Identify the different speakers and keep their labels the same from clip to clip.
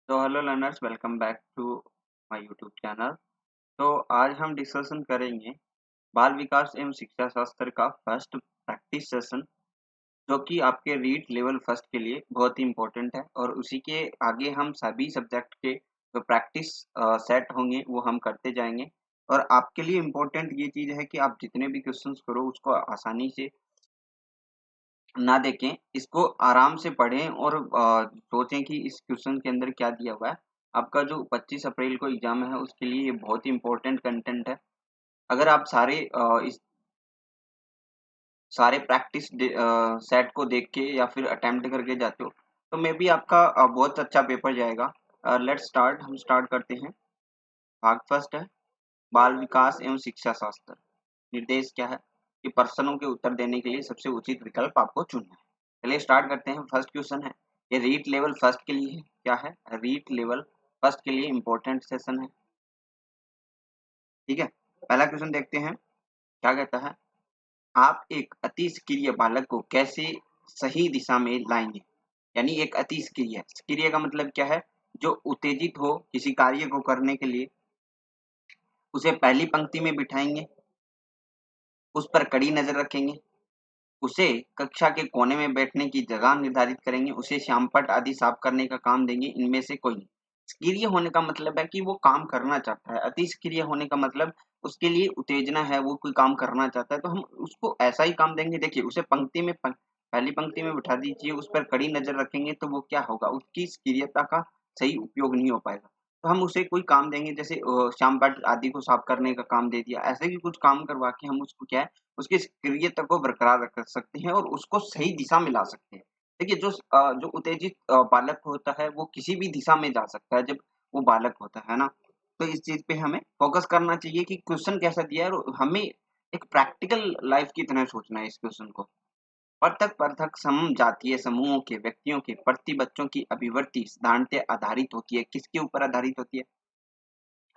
Speaker 1: तो hello learners, welcome back to my YouTube channel. तो आज हम डिस्कशन करेंगे बाल विकास एवं शिक्षा शास्त्र का फर्स्ट प्रैक्टिस सेशन, जो कि आपके रीड लेवल फर्स्ट के लिए बहुत ही इम्पोर्टेंट है। और उसी के आगे हम सभी सब्जेक्ट के जो प्रैक्टिस सेट होंगे वो हम करते जाएंगे। और आपके लिए इम्पोर्टेंट ये चीज़ है कि आप जितने भी क्वेश्चंस करो उसको आसानी से ना देखें, इसको आराम से पढ़ें और सोचें कि इस क्वेश्चन के अंदर क्या दिया हुआ है। आपका जो 25 अप्रैल को एग्जाम है उसके लिए ये बहुत ही इम्पोर्टेंट कंटेंट है। अगर आप इस सारे प्रैक्टिस सेट को देख के या फिर अटेम्प्ट करके जाते हो तो मे बी आपका बहुत अच्छा पेपर जाएगा। लेट्स स्टार्ट, हम स्टार्ट करते हैं। भाग फर्स्ट है बाल विकास एवं शिक्षा शास्त्र। निर्देश क्या है कि प्रश्नों के उत्तर देने के लिए सबसे उचित विकल्प आपको चुनना है। चलिए स्टार्ट करते हैं। फर्स्ट क्वेश्चन है, ये रीट लेवल फर्स्ट के लिए है। क्या है? रीट लेवल फर्स्ट के लिए इम्पोर्टेंट सेशन है। ठीक है, पहला क्वेश्चन देखते हैं। क्या कहता है? आप एक अति सक्रिय बालक को कैसे सही दिशा में लाएंगे? यानी एक अति सक्रिय, सक्रिय का मतलब क्या है? जो उत्तेजित हो किसी कार्य को करने के लिए, उसे पहली पंक्ति में बिठाएंगे, उस पर कड़ी नजर रखेंगे, उसे कक्षा के कोने में बैठने की जगह निर्धारित करेंगे, उसे श्यामपट्ट आदि साफ करने का काम देंगे, इनमें से कोई नहीं। सक्रिय होने का मतलब है कि वो काम करना चाहता है। अति सक्रिय होने का मतलब उसके लिए उत्तेजना है, वो कोई काम करना चाहता है तो हम उसको ऐसा ही काम देंगे। देखिए, उसे पहली पंक्ति में बिठा दीजिए, उस पर कड़ी नजर रखेंगे तो वो क्या होगा? उसकी सक्रियता का सही उपयोग नहीं हो पाएगा। तो हम उसे कोई काम देंगे, जैसे श्यामपट्ट आदि को साफ करने का काम दे दिया, ऐसे ही कुछ काम करवा के हम उसको क्या है, उसकी सक्रियता को बरकरार रख सकते हैं और उसको सही दिशा में ला सकते हैं। देखिए, जो उत्तेजित बालक होता है वो किसी भी दिशा में जा सकता है जब वो बालक होता है ना। तो इस चीज पे हमें फोकस करना चाहिए कि क्वेश्चन कैसा दिया है और हमें एक प्रैक्टिकल लाइफ की तरह सोचना है इस क्वेश्चन को। पृथक पृथक समजातीय समूहों के व्यक्तियों के प्रति बच्चों की अभिवृत्ति साधारणतः आधारित होती है। किसके ऊपर आधारित होती है?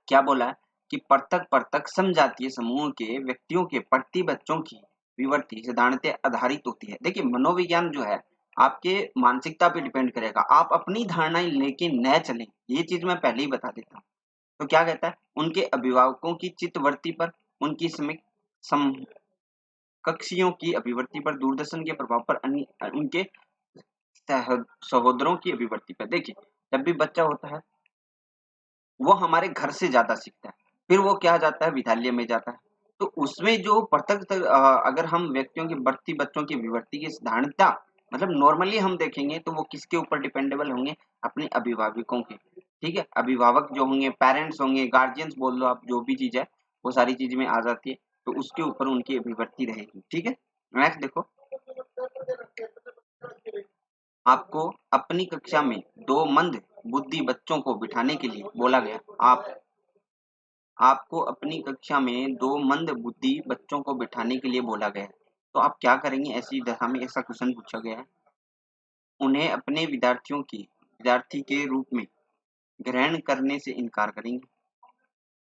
Speaker 1: क्या बोला है कि पृथक पृथक समजातीय समूह के व्यक्तियों के प्रति बच्चों की विवर्ती सिद्धांतों आधारित होती है। देखिए, मनोविज्ञान जो है आपके मानसिकता पे डिपेंड करेगा। आप अपनी धारणाएं लेके न चलें, ये चीज मैं पहले ही बता देता हूँ। तो क्या कहता है? उनके अभिभावकों की चित्तवृत्ति पर, उनकी समकक्षियों की अभिवृत्ति पर, दूरदर्शन के प्रभाव पर, उनके सहोदरों की अभिवृत्ति पर। देखिए, जब भी बच्चा होता है वो हमारे घर से ज़्यादा सीखता है, फिर वो क्या जाता है? विद्यालय में जाता है। तो उसमें जो अगर हम व्यक्तियों की बढ़ती बच्चों की विवर्ती की साधारणता मतलब नॉर्मली हम देखेंगे तो वो किसके ऊपर डिपेंडेबल होंगे? अपने अभिभावकों के। ठीक है, अभिभावक जो होंगे, पेरेंट्स होंगे, गार्जियंस बोल लो आप, जो भी चीज़ है वो सारी चीज़ में आ जाती है। तो उसके ऊपर उनकी अभिवर्ती रहेगी। ठीक है, नेक्स्ट देखो। आपको अपनी कक्षा में 2 मंद बुद्धि बच्चों को बिठाने के लिए बोला गया। आपको अपनी कक्षा में 2 मंद बुद्धि बच्चों को बिठाने के लिए बोला गया है। तो आप क्या करेंगे? ऐसी दशा में ऐसा क्वेश्चन पूछा गया है। उन्हें अपने विद्यार्थी के रूप में ग्रहण करने से इनकार करेंगे।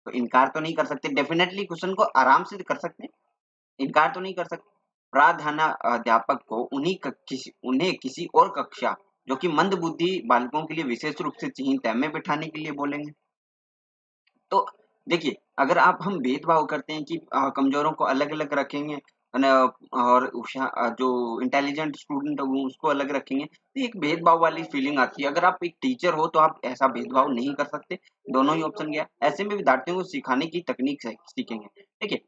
Speaker 1: तो इनकार तो नहीं कर सकते, डेफिनेटली क्वेश्चन को आराम से कर सकते हैं, इनकार तो नहीं कर सकते। प्राध्यापक को उन्हें किसी और कक्षा जो कि मंद बुद्धि बालकों के लिए विशेष रूप से चिन्हित है में बिठाने के लिए बोलेंगे। तो देखिए, अगर आप हम भेदभाव करते हैं कि कमजोरों को अलग-अलग रखेंगे और जो इंटेलिजेंट स्टूडेंट हो उसको अलग रखेंगे, तो एक भेदभाव वाली फीलिंग आती है। अगर आप एक टीचर हो तो आप ऐसा भेदभाव नहीं कर सकते, दोनों ही ऑप्शन गया। ऐसे में विद्यार्थियों को सिखाने की तकनीक सीखेंगे। देखिए,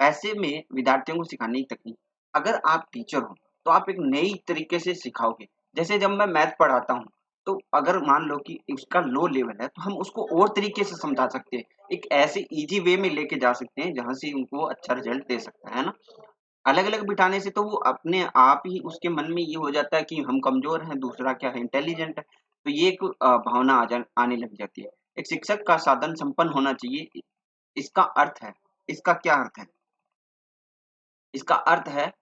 Speaker 1: ऐसे में विद्यार्थियों को सिखाने की तकनीक, अगर आप टीचर हो तो आप एक नई तरीके से सिखाओगे। जैसे जब मैं मैथ पढ़ाता हूँ तो अगर मान लो कि उसका लो लेवल है तो हम उसको और तरीके से समझा सकते हैं, एक ऐसे इजी वे में लेके जा सकते हैं जहां से उनको अच्छा रिजल्ट दे सकता है ना। अलग अलग बिठाने से तो वो अपने आप ही उसके मन में ये हो जाता है कि हम कमजोर हैं, दूसरा क्या है, इंटेलिजेंट है। तो ये एक भावना आने लग जाती है। एक शिक्षक का साधन संपन्न होना चाहिए। इसका अर्थ है, इसका क्या अर्थ है? इसका अर्थ है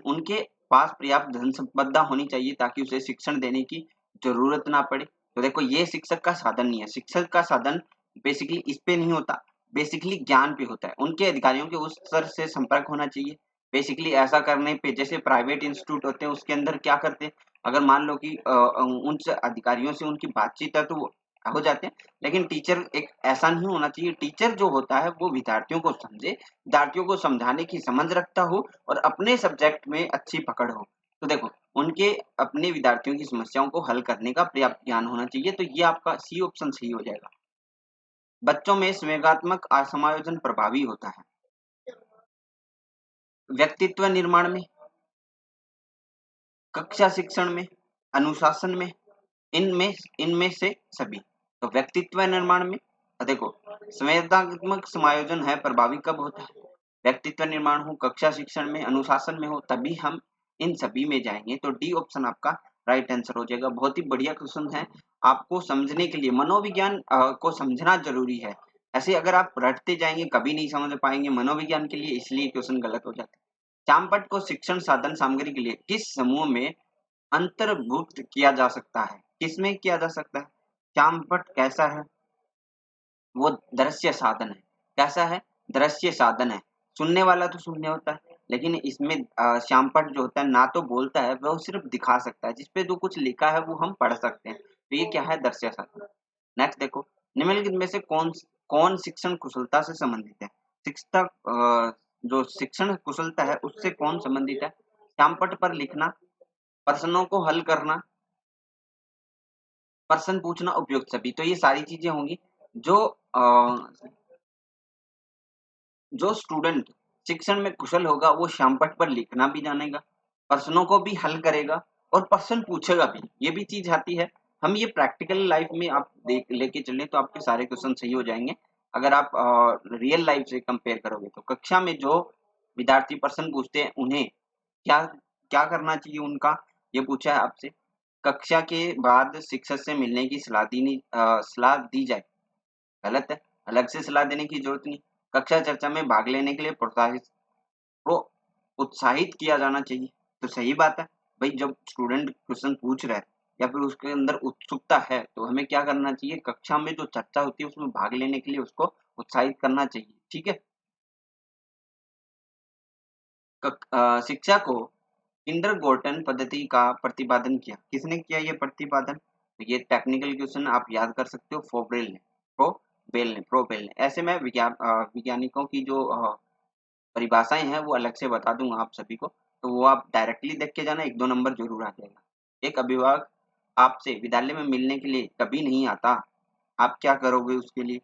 Speaker 1: उनके पास पर्याप्त धन संपदा होनी चाहिए ताकि उसे शिक्षण देने की जरूरत ना पड़े। तो देखो, ये शिक्षक का साधन नहीं है। शिक्षक का साधन बेसिकली इस पे नहीं होता, बेसिकली ज्ञान पे होता है। उनके अधिकारियों के उस स्तर से संपर्क होना चाहिए। बेसिकली ऐसा करने पे, जैसे प्राइवेट इंस्टीट्यूट होते हैं उसके अंदर क्या करते हैं, अगर मान लो कि उन अधिकारियों से उनकी बातचीत है तो वो हो जाते हैं, लेकिन टीचर एक ऐसा नहीं होना चाहिए। टीचर जो होता है वो विद्यार्थियों को समझे, विद्यार्थियों को समझाने की समझ रखता हो और अपने सब्जेक्ट में अच्छी पकड़ हो। तो देखो, उनके अपने विद्यार्थियों की समस्याओं को हल करने का पर्याप्त ज्ञान होना चाहिए। तो ये आपका सी ऑप्शन सही हो जाएगा। बच्चों में संवेगात्मक समायोजन प्रभावी होता है। व्यक्तित्व निर्माण में, कक्षा शिक्षण में, अनुशासन में, इनमें इनमें से सभी। तो व्यक्तित्व निर्माण में देखो, संवेदनात्मक समायोजन है प्रभावी कब होता है? व्यक्तित्व निर्माण हो, कक्षा शिक्षण में, अनुशासन में हो, तभी हम इन सभी में जाएंगे। तो डी ऑप्शन आपका राइट आंसर हो जाएगा। बहुत ही बढ़िया क्वेश्चन है। आपको समझने के लिए मनोविज्ञान को समझना जरूरी है। ऐसे अगर आप रटते जाएंगे कभी नहीं समझ पाएंगे मनोविज्ञान के लिए, इसलिए क्वेश्चन गलत हो जाता है। चामपट को शिक्षण साधन सामग्री के लिए किस समूह में अंतर्भुक्त किया जा सकता है? किसमें किया जा सकता है? चामपट कैसा है? वो दृश्य साधन है। कैसा है? दृश्य साधन है। सुनने वाला तो शून्य होता है, लेकिन इसमें श्यामपट जो होता है ना तो बोलता है, वह सिर्फ दिखा सकता है। जिसपे जो कुछ लिखा है वो हम पढ़ सकते हैं। तो ये क्या है? दृश्य साधन। नेक्स्ट देखो, निम्नलिखित में से कौन कौन शिक्षण कुशलता से संबंधित है? शिक्षक जो शिक्षण कुशलता है उससे कौन संबंधित है? श्यामपट पर लिखना, प्रश्नों को हल करना, प्रश्न पूछना, उपयुक्त सभी। तो ये सारी चीजें होंगी जो जो स्टूडेंट शिक्षण में कुशल होगा वो श्यामपट पर लिखना भी जानेगा, प्रश्नों को भी हल करेगा और प्रश्न पूछेगा भी। ये भी चीज आती है। हम ये प्रैक्टिकल लाइफ में आप देख लेके चलें तो आपके सारे क्वेश्चन सही हो जाएंगे। अगर आप रियल लाइफ से कंपेयर करोगे तो कक्षा में जो विद्यार्थी प्रश्न पूछते हैं उन्हें क्या क्या करना चाहिए उनका, ये पूछा है आपसे। कक्षा के बाद शिक्षक से मिलने की सलाह दी जाए, गलत है। अलग से सलाह देने की जरूरत नहीं। कक्षा चर्चा में भाग लेने के लिए प्रो उत्साहित किया जाना चाहिए। तो सही बात है भाई, जब स्टूडेंट क्वेश्चन पूछ रहा है या फिर उसके अंदर उत्सुकता है तो हमें क्या करना चाहिए? कक्षा में जो चर्चा होती है उसमें भाग लेने के लिए उसको उत्साहित करना चाहिए। ठीक है। शिक्षा को किंडरगार्टन पद्धति का प्रतिपादन किया। किसने किया ये प्रतिपादन? तो ये टेक्निकल क्वेश्चन आप याद कर सकते हो। प्रोबेल ने। ऐसे में वैज्ञानिकों की जो परिभाषाएं हैं वो अलग से बता दूंगा आप सभी को, तो वो आप डायरेक्टली देख के जाना, 1-2 नंबर जरूर आ जाएगा। एक अभिभावक आपसे विद्यालय में मिलने के लिए कभी नहीं आता, आप क्या करोगे उसके लिए?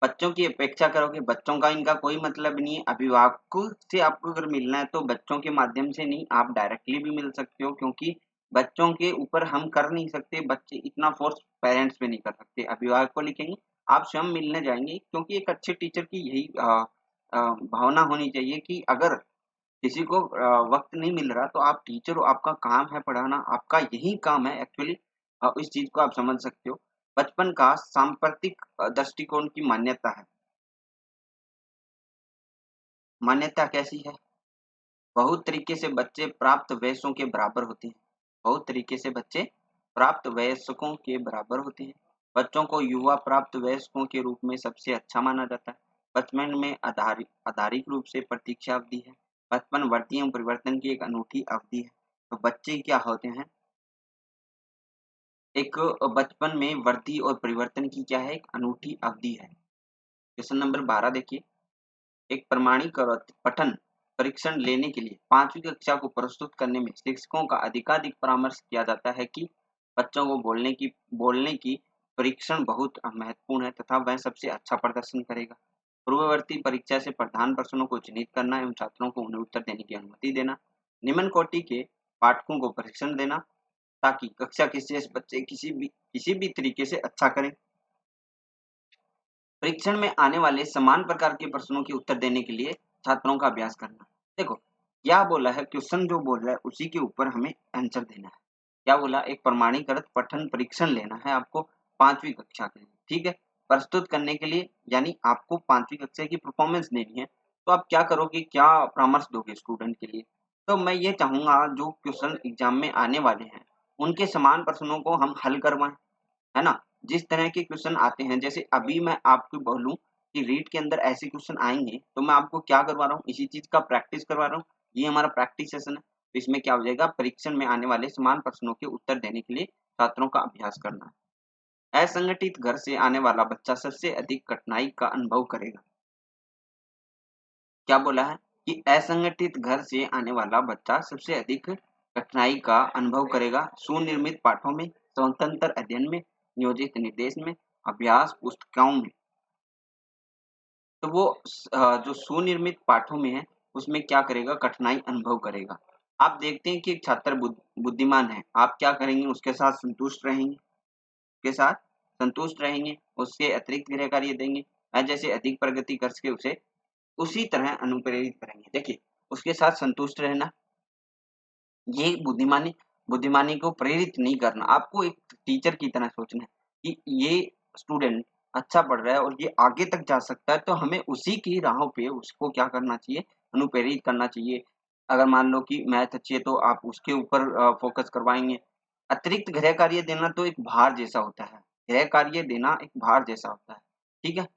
Speaker 1: बच्चों की अपेक्षा करोगे। बच्चों का इनका कोई मतलब नहीं है। अभिभावकों से आपको अगर मिलना है तो बच्चों के माध्यम से नहीं, आप डायरेक्टली भी मिल सकते हो, क्योंकि बच्चों के ऊपर हम कर नहीं सकते। बच्चे इतना फोर्स पेरेंट्स पे नहीं कर सकते। अभिभावक को लिखेंगे, आप स्वयं मिलने जाएंगे, क्योंकि एक अच्छे टीचर की यही भावना होनी चाहिए कि अगर किसी को वक्त नहीं मिल रहा तो आप टीचर हो, आपका काम है पढ़ाना, आपका यही काम है एक्चुअली। इस चीज को आप समझ सकते हो। बचपन का सांप्रतिक दृष्टिकोण की मान्यता है। मान्यता कैसी है? बहुत तरीके से बच्चे प्राप्त वयस्कों के बराबर होते हैं। बहुत तरीके से बच्चे प्राप्त वयस्कों के बराबर होते हैं। बच्चों को युवा प्राप्त वयस्कों के रूप में सबसे अच्छा माना जाता है। बचपन में आधारिक रूप से प्रतीक्षा अवधि है। बचपन वृद्धि एवं परिवर्तन की एक अनूठी अवधि है। तो बच्चे क्या होते हैं? एक बचपन में वृद्धि और परिवर्तन की क्या है? एक अनूठी अवधि है। क्वेश्चन नंबर 12 देखिए, एक प्रमाणीकृत पठन परीक्षण लेने के लिए 5वीं कक्षा को प्रस्तुत करने में शिक्षकों का अधिकाधिक परामर्श किया जाता है कि बच्चों को बोलने की परीक्षण बहुत महत्वपूर्ण है तथा वह सबसे अच्छा प्रदर्शन करेगा। पूर्ववर्ती परीक्षा से प्रधान प्रश्नों को चिन्हित करना एवं छात्रों को उन्हें उत्तर देने की अनुमति देना। निम्न कोटि के पाठकों को परीक्षण देना ताकि कक्षा के शेष बच्चे किसी भी तरीके से अच्छा करें। परीक्षण में आने वाले समान प्रकार के प्रश्नों के उत्तर देने के लिए छात्रों का अभ्यास करना। देखो, क्या बोला है? क्वेश्चन जो बोल रहा है उसी के ऊपर हमें आंसर देना है। क्या बोला? एक प्रमाणीकृत पठन परीक्षण लेना है आपको 5वीं कक्षा के लिए। ठीक है। प्रस्तुत करने के लिए यानी आपको 5वीं कक्षा की परफॉर्मेंस देनी है। तो आप क्या करोगे? क्या परामर्श दोगे स्टूडेंट के लिए? तो मैं ये चाहूंगा जो क्वेश्चन एग्जाम में आने वाले हैं उनके समान प्रश्नों को हम हल करवाएं, है ना? जिस तरह के क्वेश्चन आते हैं, जैसे अभी मैं आपको बोलूं कि रीट के अंदर ऐसे क्वेश्चन आएंगे तो मैं आपको क्या करवा रहा हूँ? इसी चीज का प्रैक्टिस करवा रहा हूँ। ये हमारा प्रैक्टिस सेशन है। तो इसमें क्या हो जाएगा, परीक्षण में आने वाले समान प्रश्नों के उत्तर देने के लिए छात्रों का अभ्यास करना। असंगठित घर से आने वाला बच्चा सबसे अधिक कठिनाई का अनुभव करेगा। क्या बोला है कि असंगठित घर से आने वाला बच्चा सबसे अधिक कठिनाई का अनुभव करेगा सुनिर्मित पाठों में, स्वतंत्र अध्ययन में, नियोजित निर्देश में, अभ्यास पुस्तिकाओं में। तो वो जो सुनिर्मित पाठों में है उसमें क्या करेगा, कठिनाई अनुभव करेगा। आप देखते हैं कि एक छात्र बुद्धिमान है, आप क्या करेंगे, उसके साथ संतुष्ट रहेंगे, उसके अतिरिक्त गृह कार्य देंगे, जैसे अधिक प्रगति कर सके उसे उसी तरह अनुप्रेरित करेंगे। देखिए, उसके साथ संतुष्ट रहना, ये बुद्धिमानी बुद्धिमानी को प्रेरित नहीं करना। आपको एक टीचर की तरह सोचना है कि ये स्टूडेंट अच्छा पढ़ रहा है और ये आगे तक जा सकता है, तो हमें उसी की राहों पे उसको क्या करना चाहिए, अनुप्रेरित करना चाहिए। अगर मान लो कि मैथ अच्छी है तो आप उसके ऊपर फोकस करवाएंगे। अतिरिक्त गृह कार्य देना तो एक भार जैसा होता है, गृह कार्य देना एक भार जैसा होता है। ठीक है,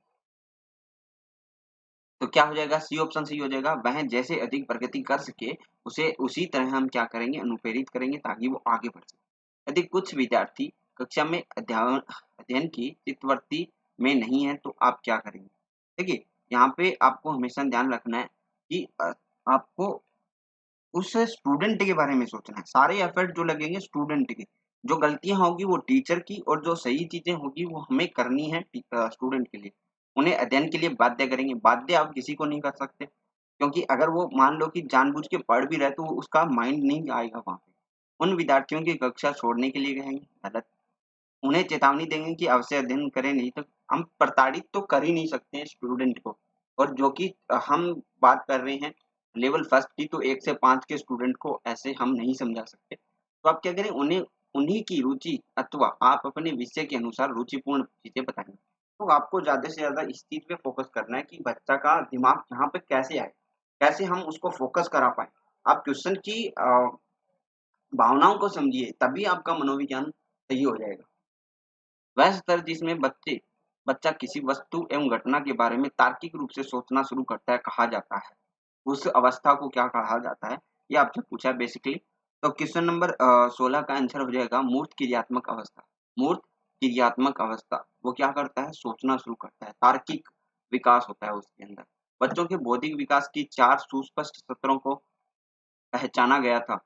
Speaker 1: तो क्या हो जाएगा, सी ऑप्शन सही हो जाएगा। वह जैसे अधिक प्रगति कर सके उसे उसी तरह हम क्या करेंगे, अनुप्रेरित करेंगे ताकि वो आगे बढ़ सके। यदि कुछ विद्यार्थी कक्षा में अध्ययन की चित्तवृत्ति में नहीं है तो आप क्या करेंगे। देखिए, यहाँ पे आपको हमेशा ध्यान रखना है कि आपको उस स्टूडेंट के बारे में सोचना है। सारे एफर्ट जो लगेंगे स्टूडेंट के, जो गलतियां होगी वो टीचर की और जो सही चीजें होगी वो हमें करनी है स्टूडेंट के लिए। उन्हें अध्ययन के लिए बाध्य करेंगे। बाध्य आप किसी को नहीं कर सकते, क्योंकि अगर वो मान लो कि जानबूझ के पढ़ भी रहे तो उसका माइंड नहीं आएगा वहां पे। उन विद्यार्थियों की कक्षा छोड़ने के लिए कहेंगे, गलत। उन्हें चेतावनी देंगे कि अवश्य अध्ययन करें, नहीं तो हम प्रताड़ित तो कर ही नहीं सकते हैं स्टूडेंट को। और जो कि हम बात कर रहे हैं लेवल फर्स्ट की, तो 1 से 5 के स्टूडेंट को ऐसे हम नहीं समझा सकते। तो आप क्या करें, उन्हें उन्हीं की रुचि अथवा आप अपने विषय के अनुसार रुचिपूर्ण चीजें बताएंगे। तो आपको ज्यादा से ज्यादा इस चीज पे फोकस करना है कि बच्चा का दिमाग यहाँ पे कैसे आए, कैसे हम उसको फोकस करा पाए। आप क्वेश्चन की भावनाओं को समझिए, तभी आपका मनोविज्ञान सही हो जाएगा। वह स्तर जिसमें बच्चा किसी वस्तु एवं घटना के बारे में तार्किक रूप से सोचना शुरू करता है, कहा जाता है। उस अवस्था को क्या कहा जाता है, ये आपसे पूछा है बेसिकली। तो क्वेश्चन नंबर 16 का आंसर हो जाएगा मूर्त क्रियात्मक अवस्था। मूर्त क्रियात्मक अवस्था वो क्या करता है, सोचना शुरू करता है, तार्किक विकास होता है उसके अंदर। बच्चों के बौद्धिक विकास की 4 सुस्पष्ट स्तरों को पहचाना गया था।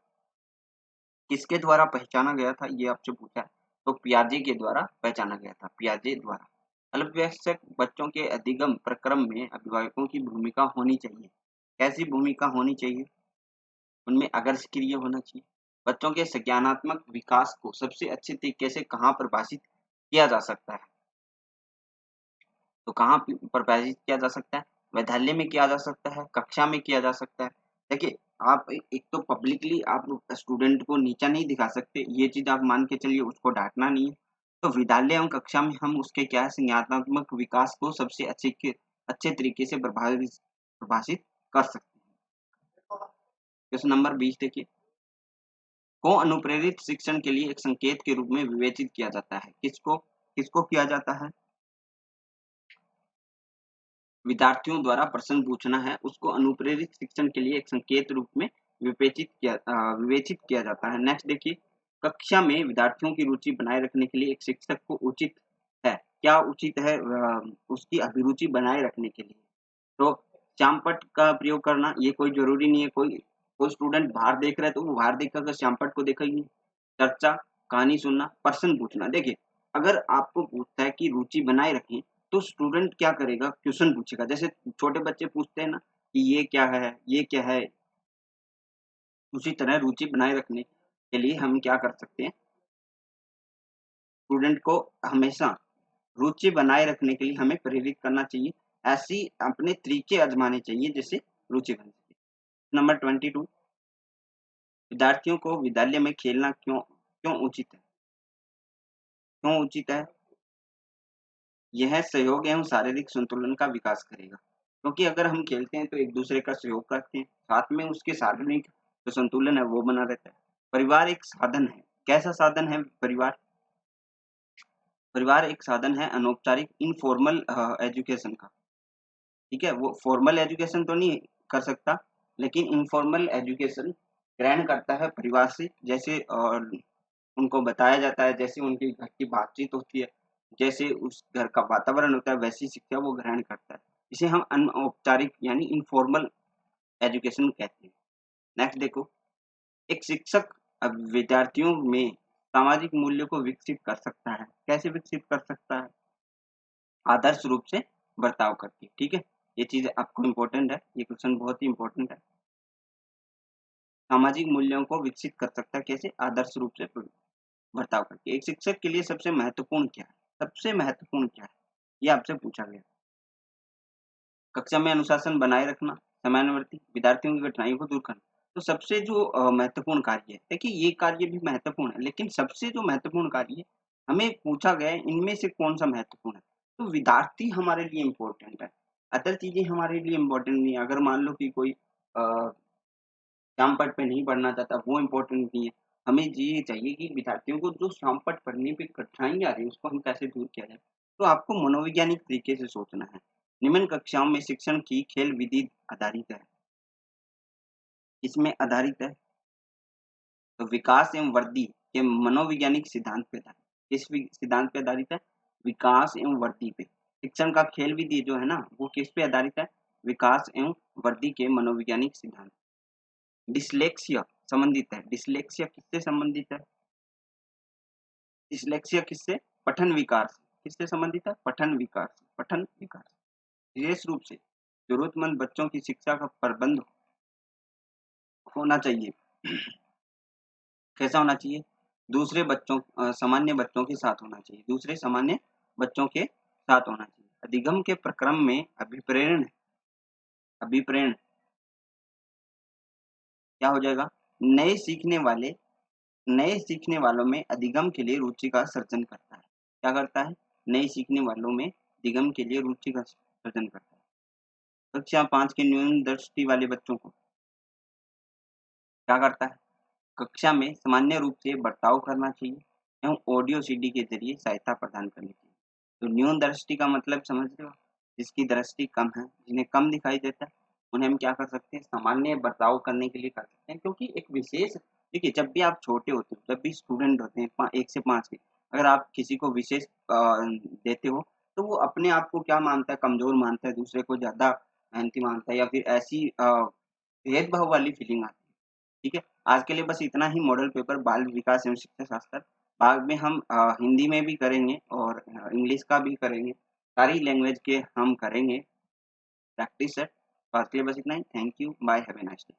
Speaker 1: किसके द्वारा पहचाना गया था, ये आपसे पूछा है। तो पियाजे के द्वारा पहचाना गया था, पियाजे द्वारा। अल्पवयस्क बच्चों के अधिगम प्रक्रम में अभिभावकों की भूमिका होनी चाहिए। कैसी भूमिका होनी चाहिए, उनमें अगर सक्रिय होना चाहिए। बच्चों के संज्ञानात्मक विकास को सबसे अच्छे तरीके से कहाँ परिभाषित किया जा सकता है, तो कहाँ परिभाषित किया जा सकता है, विद्यालय में किया जा सकता है, कक्षा में किया जा सकता है। देखिए, आप एक तो पब्लिकली आप स्टूडेंट को नीचा नहीं दिखा सकते, ये चीज आप मान के चलिए, उसको डांटना नहीं है। तो विद्यालय एवं कक्षा में हम उसके क्या है, संज्ञानात्मक विकास को सबसे अच्छे तरीके से परिभाषित कर सकते हैं। क्वेश्चन नंबर 20 देखिए, को अनुप्रेरित शिक्षण के लिए एक संकेत के रूप में विवेचित किया जाता है। किसको किसको किया जाता है, विद्यार्थियों द्वारा प्रश्न पूछना है, उसको अनुप्रेरित शिक्षण के लिए एक संकेत रूप में विवेचित किया जाता है। नेक्स्ट देखिए, कक्षा में विद्यार्थियों की रुचि बनाए रखने के लिए एक शिक्षक को उचित है, क्या उचित है, उसकी अभिरुचि बनाए रखने के लिए तो श्यामपट्ट का प्रयोग करना, ये कोई जरूरी नहीं है। कोई कोई स्टूडेंट बाहर देख रहा है तो वो बाहर देख कर श्यामपट्ट को देखेगी। चर्चा, कहानी सुनना, प्रश्न पूछना। देखिए, अगर आपको पूछता है कि रुचि बनाए रखें, तो स्टूडेंट क्या करेगा, क्वेश्चन पूछेगा। जैसे छोटे बच्चे पूछते हैं ना कि ये क्या है, ये क्या है। उसी तरह रुचि बनाए रखने के लिए हम क्या कर सकते हैं, स्टूडेंट को हमेशा रुचि बनाए रखने के लिए हमें प्रेरित करना चाहिए। ऐसी अपने तरीके आजमाने चाहिए जिससे रुचि बन सके। नंबर 22, विद्यार्थियों को विद्यालय में खेलना क्यों क्यों उचित है, क्यों उचित है। यह सहयोग एवं शारीरिक संतुलन का विकास करेगा, क्योंकि अगर हम खेलते हैं तो एक दूसरे का सहयोग करते हैं, साथ में उसके शारीरिक जो संतुलन है वो बना रहता है। परिवार एक साधन है, कैसा साधन है परिवार, परिवार एक साधन है अनौपचारिक इनफॉर्मल एजुकेशन का। ठीक है, वो फॉर्मल एजुकेशन तो नहीं कर सकता, लेकिन इनफॉर्मल एजुकेशन ग्रहण करता है परिवार से, जैसे उनको बताया जाता है, जैसे उनके घर की बातचीत होती है, जैसे उस घर का वातावरण होता है, वैसी शिक्षा वो ग्रहण करता है। इसे हम अनौपचारिक यानी इनफॉर्मल एजुकेशन कहते हैं। नेक्स्ट देखो, एक शिक्षक विद्यार्थियों में सामाजिक मूल्यों को विकसित कर सकता है। कैसे विकसित कर सकता है? आदर्श रूप से बर्ताव करके, ठीक है? ये चीज़ आपको इम्पोर्टेंट है, ये क्वेश्चन बहुत ही इम्पोर्टेंट है। सामाजिक मूल्यों को विकसित कर सकता है कैसे? आदर्श रूप से बर्ताव करके। एक शिक्षक के लिए सबसे महत्वपूर्ण क्या है? सबसे महत्वपूर्ण क्या है? ये आपसे पूछा गया। कक्षा में अनुशासन बनाए रखना, समयानुवर्ती, विद्यार्थियों की कठिनाइयों को दूर करना। तो सबसे जो महत्वपूर्ण कार्य है, देखिए ये कार्य भी महत्वपूर्ण है, लेकिन सबसे जो महत्वपूर्ण कार्य है, हमें पूछा गया है इनमें से कौन-सा महत्वपूर्ण है? तो विद्यार्थी हमारे लिए इम्पोर्टेंट है, अदर चीज़ें हमारे लिए इम्पोर्टेंट नहीं है। अगर मान लो कि कोई श्यामपट्ट पे नहीं पढ़ना चाहता, वो इम्पोर्टेंट नहीं है। हमें ये चाहिए कि विद्यार्थियों को जो श्यामपट्ट पढ़ने पे कठिनाई आ रही है, उसको हम कैसे दूर किया जाए। तो आपको मनोवैज्ञानिक तरीके से सोचना है। निम्न कक्षाओं में शिक्षण की खेल विधि आधारित है। इसमें आधारित है तो विकास एवं वृद्धि के मनोवैज्ञानिक सिद्धांत पे आधारित। किस सिद्धांत पे आधारित है? विकास एवं वृद्धि पे। शिक्षण का खेल विधि जो है ना, वो किस पे आधारित है? विकास एवं वृद्धि के मनोवैज्ञानिक सिद्धांत। डिसलेक्सिया संबंधित है। डिसलेक्सिया किससे संबंधित है? डिसलेक्सिया किससे? पठन विकार से। किससे संबंधित है? पठन विकार से। पठन विकार से। विशेष रूप से जरूरतमंद बच्चों की शिक्षा का प्रबंध होना चाहिए। कैसा होना चाहिए? दूसरे बच्चों सामान्य बच्चों के साथ होना चाहिए। दूसरे सामान्य बच्चों के साथ होना चाहिए। अधिगम के प्रक्रम में अभिप्रेरण अभिप्रेरण क्या हो जाएगा? नए सीखने वाले नए सीखने वालों में अधिगम के लिए रुचि का सर्जन करता है। क्या करता है? नए सीखने वालों में अधिगम के लिए रुचि का सर्जन करता है। कक्षा 5 के न्यून दृष्टि वाले बच्चों को क्या करता है? कक्षा में सामान्य रूप से बर्ताव करना चाहिए एवं ऑडियो सीडी के जरिए सहायता प्रदान करनी चाहिए। तो न्यून दृष्टि का मतलब समझ रहे हो? जिसकी दृष्टि कम है, जिन्हें कम दिखाई देता है, उन्हें हम क्या कर सकते हैं? सामान्य बर्ताव करने के लिए कर सकते हैं, क्योंकि एक विशेष देखिए जब भी आप छोटे होते हो, जब भी स्टूडेंट होते हैं 1 से 5 के, अगर आप किसी को विशेष देते हो, तो वो अपने आप को क्या मानता है? कमज़ोर मानता है, दूसरे को ज़्यादा मेहनती मानता है, या फिर ऐसी भेदभाव वाली फीलिंग आती है। ठीक है? आज के लिए बस इतना ही। मॉडल पेपर बाल विकास एवं शिक्षा शास्त्र। बाद में हम हिंदी में भी करेंगे और इंग्लिश का भी करेंगे। सारी लैंग्वेज के हम करेंगे प्रैक्टिस सेट। तो आज के लिए बस इतना ही। Thank you. Bye. Have a nice day.